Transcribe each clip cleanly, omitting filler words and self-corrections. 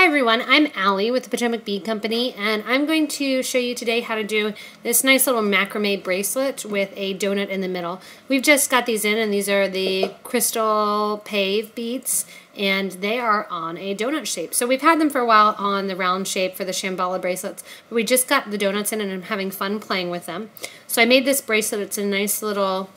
everyone, I'm Allie with the Potomac Bead Company, and I'm going to show you today how to do this nice little macrame bracelet with a donut in the middle. We've just got these in, and these are the crystal Pave beads, and they are on a donut shape. So we've had them for a while on the round shape for the Shambhala bracelets, but we just got the donuts in and I'm having fun playing with them. So I made this bracelet. It's a nice little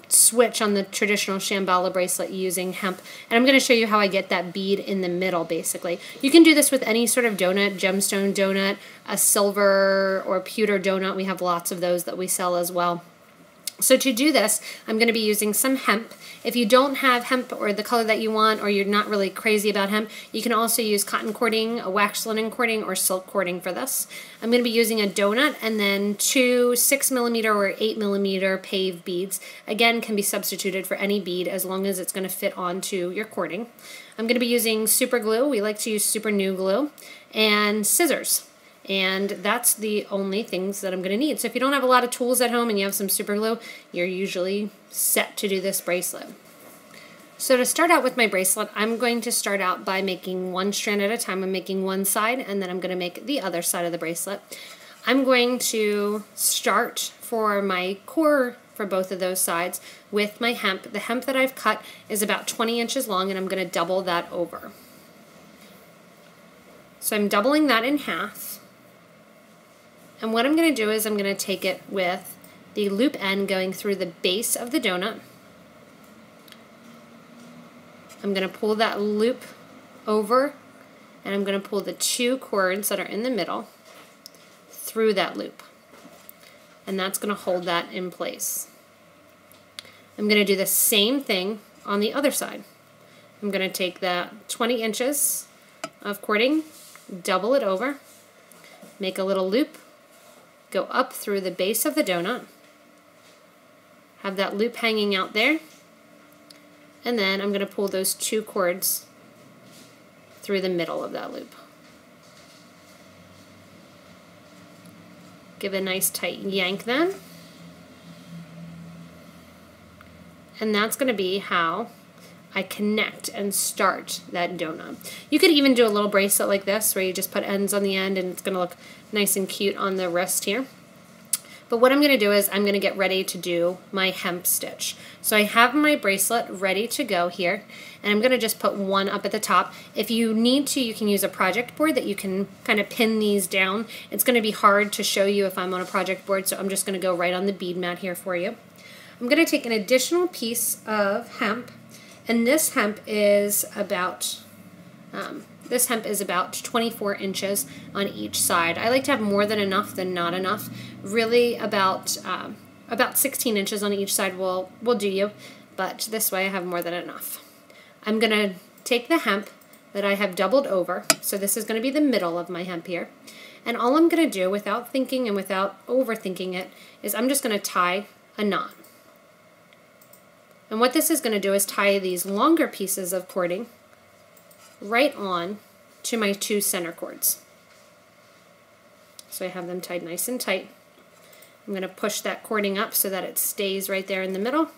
switch on the traditional Shambhala bracelet using hemp, and I'm going to show you how I get that bead in the middle. Basically, you can do this with any sort of donut, gemstone donut, a silver or pewter donut. We have lots of those that we sell as well. So to do this, I'm going to be using some hemp. If you don't have hemp or the color that you want, or you're not really crazy about hemp, you can also use cotton cording, a wax linen cording, or silk cording for this. I'm going to be using a donut and then two 6mm or 8mm Pave beads. Again, can be substituted for any bead as long as it's going to fit onto your cording. I'm going to be using super glue. We like to use super new glue, and scissors. And that's the only things that I'm going to need. So if you don't have a lot of tools at home and you have some super glue, you're usually set to do this bracelet. So to start out with my bracelet, I'm going to start out by making one strand at a time. I'm making one side, and then I'm going to make the other side of the bracelet. I'm going to start for my core for both of those sides with my hemp. The hemp that I've cut is about 20 inches long, and I'm going to double that over. So I'm doubling that in half. And what I'm going to do is I'm going to take it with the loop end going through the base of the donut. I'm going to pull that loop over, and I'm going to pull the two cords that are in the middle through that loop. And that's going to hold that in place. I'm going to do the same thing on the other side. I'm going to take that 20 inches of cording, double it over, make a little loop, go up through the base of the donut, have that loop hanging out there, and then I'm going to pull those two cords through the middle of that loop. Give a nice tight yank then, and that's going to be how I connect and start that donut. You could even do a little bracelet like this where you just put ends on the end, and it's going to look nice and cute on the wrist here. But what I'm going to do is I'm going to get ready to do my hemp stitch. So I have my bracelet ready to go here, and I'm going to just put one up at the top. If you need to, you can use a project board that you can kind of pin these down. It's going to be hard to show you if I'm on a project board, so I'm just going to go right on the bead mat here for you. I'm going to take an additional piece of hemp, and this hemp is about 24 inches on each side. I like to have more than enough than not enough. Really, about 16 inches on each side will do you, but this way I have more than enough. I'm going to take the hemp that I have doubled over, so this is going to be the middle of my hemp here, and all I'm going to do without thinking and without overthinking it is I'm just going to tie a knot. And what this is going to do is tie these longer pieces of cording right on to my two center cords. So I have them tied nice and tight. I'm going to push that cording up so that it stays right there in the middle,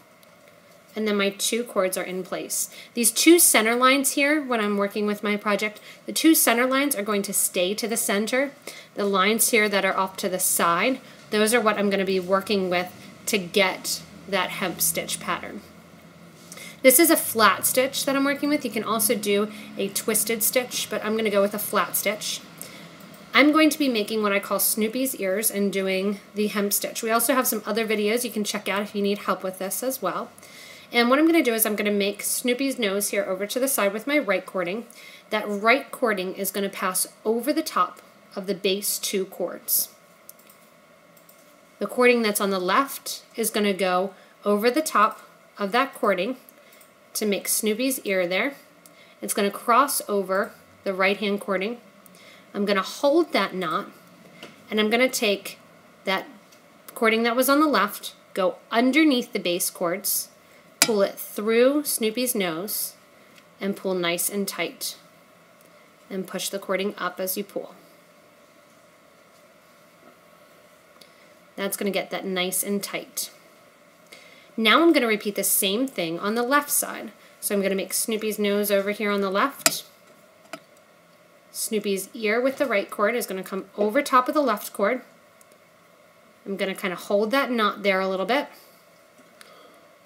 and then my two cords are in place. These two center lines here, when I'm working with my project, the two center lines are going to stay to the center. The lines here that are off to the side, those are what I'm going to be working with to get that hemp stitch pattern. This is a flat stitch that I'm working with. You can also do a twisted stitch, but I'm going to go with a flat stitch. I'm going to be making what I call Snoopy's ears and doing the hemp stitch. We also have some other videos you can check out if you need help with this as well. And what I'm going to do is I'm going to make Snoopy's nose here over to the side with my right cording. That right cording is going to pass over the top of the base two cords. The cording that's on the left is going to go over the top of that cording to make Snoopy's ear there. It's going to cross over the right hand cording. I'm going to hold that knot, and I'm going to take that cording that was on the left, go underneath the base cords, pull it through Snoopy's nose, and pull nice and tight. And push the cording up as you pull. That's going to get that nice and tight. Now I'm going to repeat the same thing on the left side. So I'm going to make Snoopy's nose over here on the left, Snoopy's ear with the right cord is going to come over top of the left cord. I'm going to kind of hold that knot there a little bit.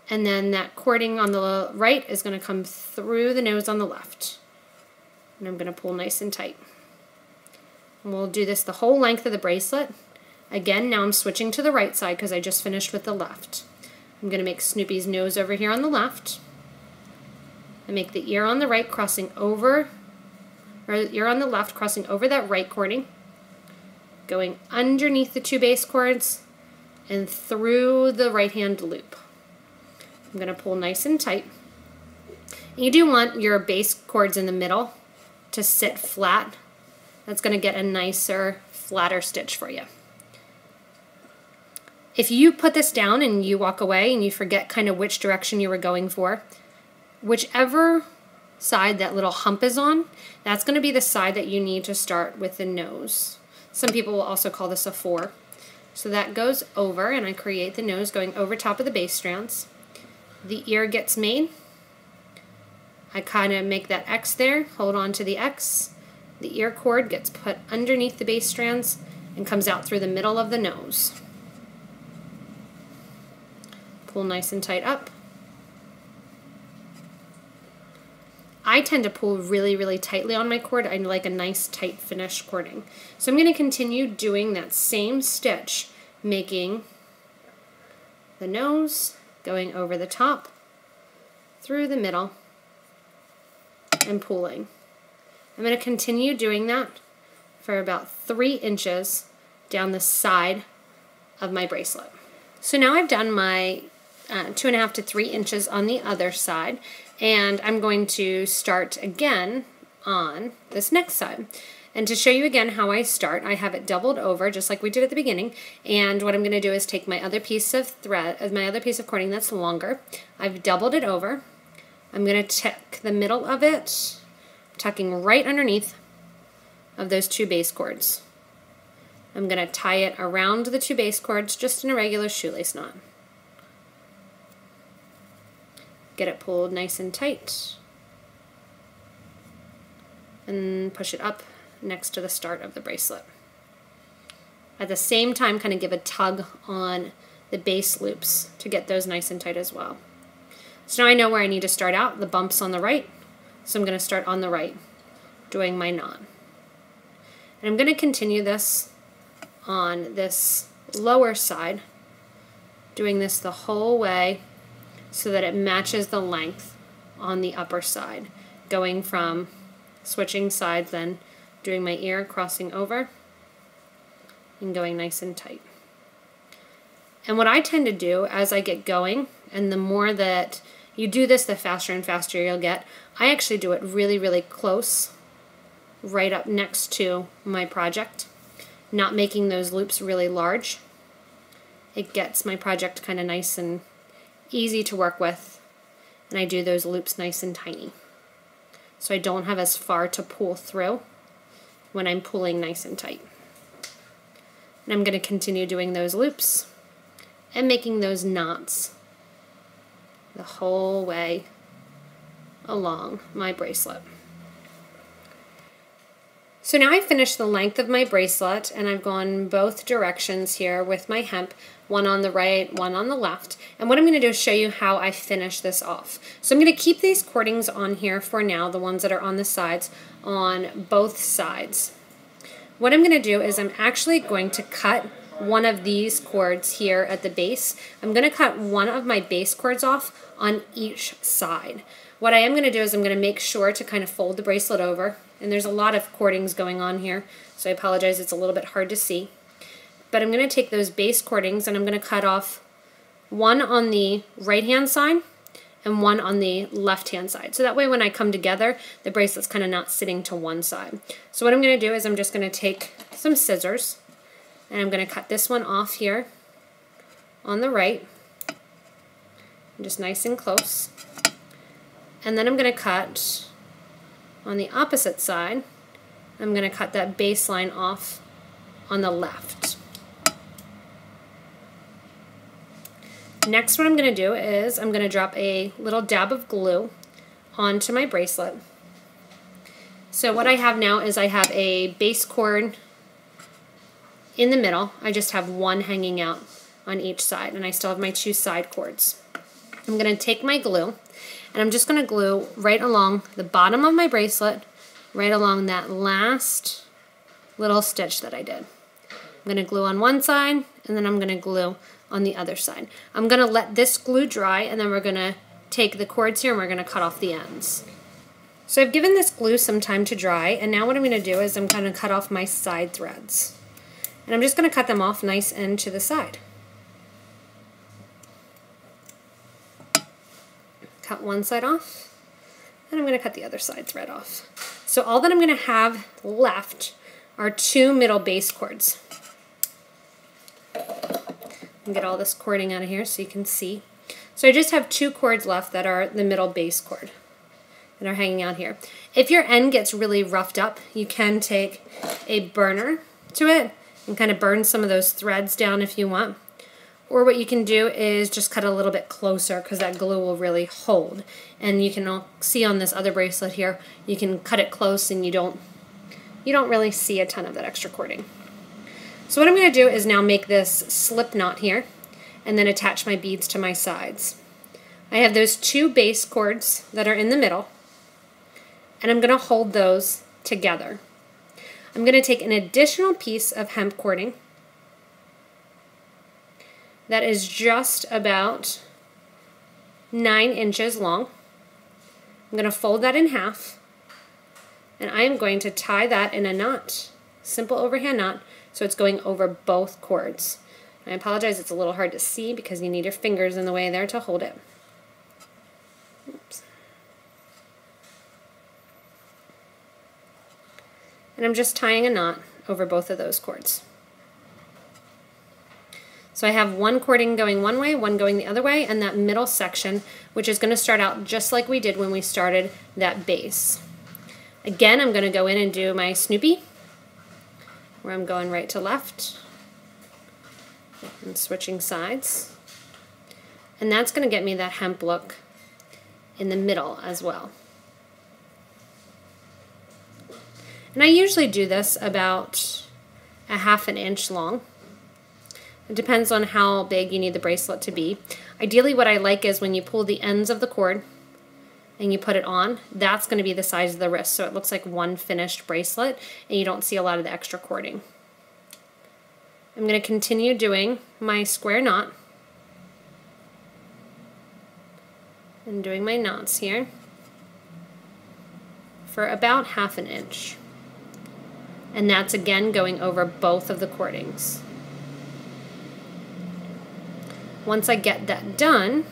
And then that cording on the right is going to come through the nose on the left. And I'm going to pull nice and tight. And we'll do this the whole length of the bracelet. Again, now I'm switching to the right side because I just finished with the left. I'm going to make Snoopy's nose over here on the left. I make the ear on the right crossing over, or the ear on the left crossing over that right cording, going underneath the 2 base cords and through the right hand loop. I'm going to pull nice and tight. And you do want your base cords in the middle to sit flat. That's going to get a nicer, flatter stitch for you. If you put this down and you walk away and you forget kind of which direction you were going for, whichever side that little hump is on, that's going to be the side that you need to start with the nose. Some people will also call this a 4. So that goes over, and I create the nose going over top of the base strands. The ear gets made. I kind of make that X there, hold on to the X. The ear cord gets put underneath the base strands and comes out through the middle of the nose. Pull nice and tight up. I tend to pull really, really tightly on my cord. I like a nice tight finish cording. So I'm going to continue doing that same stitch, making the nose, going over the top, through the middle, and pulling. I'm going to continue doing that for about 3 inches down the side of my bracelet. So now I've done my 2.5 to 3 inches on the other side, and I'm going to start again on this next side. And to show you again how I start, I have it doubled over just like we did at the beginning, and what I'm going to do is take my other piece of thread, my other piece of cording that's longer. I've doubled it over. I'm going to tuck the middle of it, tucking right underneath of those 2 base cords. I'm going to tie it around the 2 base cords just in a regular shoelace knot. Get it pulled nice and tight, and push it up next to the start of the bracelet. At the same time, kind of give a tug on the base loops to get those nice and tight as well. So now I know where I need to start out, the bumps on the right, so I'm going to start on the right, doing my knot. And I'm going to continue this on this lower side, doing this the whole way so that it matches the length on the upper side, going from switching sides, then doing my ear, crossing over, and going nice and tight. And what I tend to do as I get going, and the more that you do this, the faster and faster you'll get, I actually do it really, really close, right up next to my project, not making those loops really large. It gets my project kind of nice and easy to work with, and I do those loops nice and tiny, so I don't have as far to pull through when I'm pulling nice and tight. And I'm going to continue doing those loops and making those knots the whole way along my bracelet. So now I've finished the length of my bracelet, and I've gone both directions here with my hemp, one on the right, one on the left. And what I'm going to do is show you how I finish this off. So I'm going to keep these cordings on here for now, the ones that are on the sides, on both sides. What I'm going to do is I'm actually going to cut one of these cords here at the base. I'm going to cut one of my base cords off on each side. What I am going to do is I'm going to make sure to kind of fold the bracelet over. And there's a lot of cordings going on here, so I apologize, it's a little bit hard to see. But I'm going to take those base cordings and I'm going to cut off one on the right-hand side and one on the left-hand side. So that way when I come together, the bracelet's kind of not sitting to one side. So what I'm going to do is I'm just going to take some scissors and I'm going to cut this one off here on the right, just nice and close. And then I'm going to cut on the opposite side. I'm going to cut that baseline off on the left. Next, what I'm going to do is I'm going to drop a little dab of glue onto my bracelet. So what I have now is I have a base cord in the middle. I just have one hanging out on each side, and I still have my 2 side cords. I'm going to take my glue, and I'm just going to glue right along the bottom of my bracelet, right along that last little stitch that I did. I'm going to glue on one side, and then I'm going to glue on the other side. I'm going to let this glue dry, and then we're going to take the cords here and we're going to cut off the ends. So I've given this glue some time to dry, and now what I'm going to do is I'm going to cut off my side threads. And I'm just going to cut them off nice and to the side. Cut one side off, and I'm going to cut the other side thread off. So all that I'm going to have left are 2 middle base cords. And get all this cording out of here so you can see. So I just have 2 cords left that are the middle base cord that are hanging out here. If your end gets really roughed up, you can take a burner to it and kind of burn some of those threads down if you want. Or what you can do is just cut a little bit closer because that glue will really hold. And you can see on this other bracelet here, you can cut it close and you don't really see a ton of that extra cording. So what I'm going to do is now make this slip knot here and then attach my beads to my sides. I have those 2 base cords that are in the middle, and I'm going to hold those together. I'm going to take an additional piece of hemp cording that is just about 9 inches long. I'm going to fold that in half, and I am going to tie that in a knot, simple overhand knot, so it's going over both cords. I apologize, it's a little hard to see because you need your fingers in the way there to hold it. Oops. And I'm just tying a knot over both of those cords. So I have one cording going one way, one going the other way, and that middle section, which is going to start out just like we did when we started that base. Again, I'm going to go in and do my Snoopy, where I'm going right to left and switching sides. And that's going to get me that hemp look in the middle as well. And I usually do this about a 1/2 inch long. It depends on how big you need the bracelet to be. Ideally what I like is when you pull the ends of the cord and you put it on, that's going to be the size of the wrist, so it looks like one finished bracelet and you don't see a lot of the extra cording. I'm going to continue doing my square knot and doing my knots here for about 1/2 inch. And that's again going over both of the cordings. Once I get that done,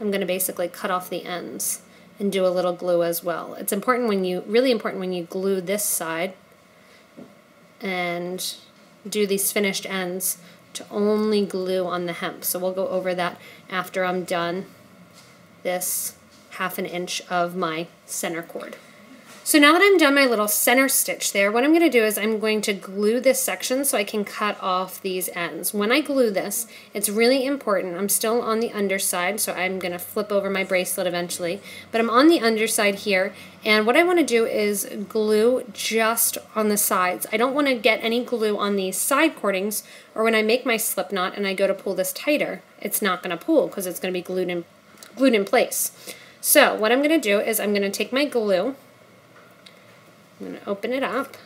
I'm going to basically cut off the ends and do a little glue as well. It's important really important when you glue this side and do these finished ends to only glue on the hemp. So we'll go over that after I'm done this 1/2 inch of my center cord. So now that I'm done my little center stitch there, what I'm going to do is I'm going to glue this section so I can cut off these ends. When I glue this, it's really important. I'm still on the underside, so I'm going to flip over my bracelet eventually, but I'm on the underside here, and what I want to do is glue just on the sides. I don't want to get any glue on these side cordings, or when I make my slip knot and I go to pull this tighter, it's not going to pull because it's going to be glued in place. So what I'm going to do is I'm going to take my glue, I'm going to open it up,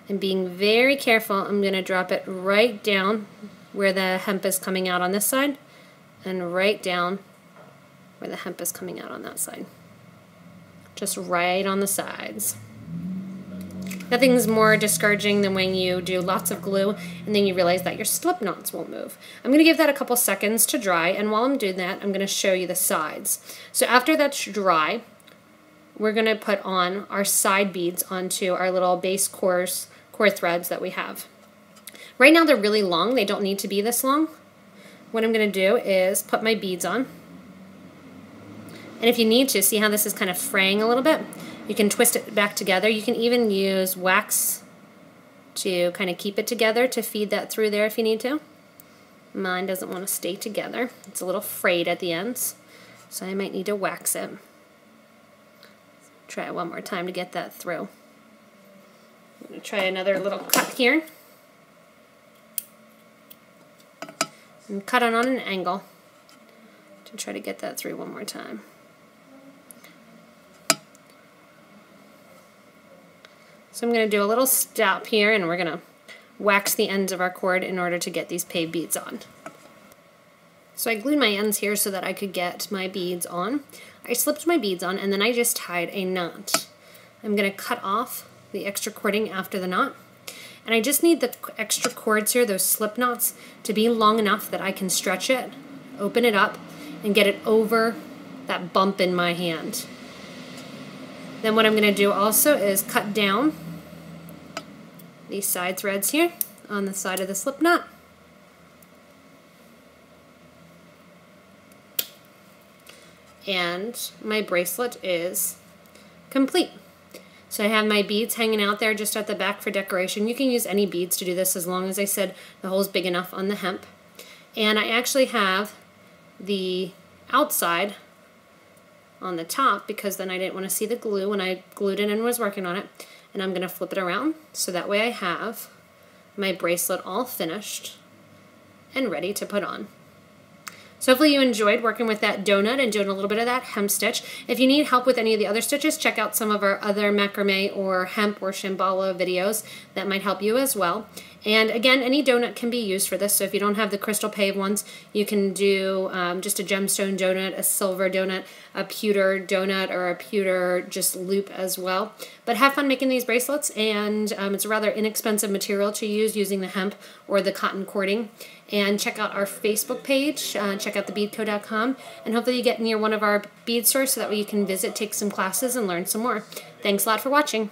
and being very careful, I'm going to drop it right down where the hemp is coming out on this side and right down where the hemp is coming out on that side. Just right on the sides. Nothing's more discouraging than when you do lots of glue and then you realize that your slip knots won't move. I'm going to give that a couple seconds to dry, and while I'm doing that, I'm going to show you the sides. So after that's dry, we're going to put on our side beads onto our little base core threads that we have. Right now they're really long. They don't need to be this long. What I'm going to do is put my beads on. And if you need to, see how this is kind of fraying a little bit? You can twist it back together. You can even use wax to kind of keep it together to feed that through there if you need to. Mine doesn't want to stay together. It's a little frayed at the ends. So I might need to wax it. Try it one more time to get that through. I'm going to try another little cut here. And cut it on an angle to try to get that through one more time. So I'm going to do a little stop here, and we're going to wax the ends of our cord in order to get these Pave beads on. So I glued my ends here so that I could get my beads on. I slipped my beads on, and then I just tied a knot. I'm going to cut off the extra cording after the knot. And I just need the extra cords here, those slip knots, to be long enough that I can stretch it, open it up, and get it over that bump in my hand. Then what I'm going to do also is cut down these side threads here on the side of the slip knot. And my bracelet is complete. So I have my beads hanging out there just at the back for decoration. You can use any beads to do this as long as I said the hole's big enough on the hemp. And I actually have the outside on the top because then I didn't want to see the glue when I glued it and was working on it. And I'm going to flip it around so that way I have my bracelet all finished and ready to put on. So hopefully you enjoyed working with that donut and doing a little bit of that hemp stitch. If you need help with any of the other stitches, check out some of our other macrame or hemp or shambhala videos that might help you as well. And again, any donut can be used for this. So if you don't have the crystal pave ones, you can do just a gemstone donut, a silver donut, a pewter donut, or a pewter just loop as well. But have fun making these bracelets, and it's a rather inexpensive material to use using the hemp or the cotton cording. And check out our Facebook page, check out thebeadco.com, and hopefully you get near one of our bead stores so that way you can visit, take some classes, and learn some more. Thanks a lot for watching.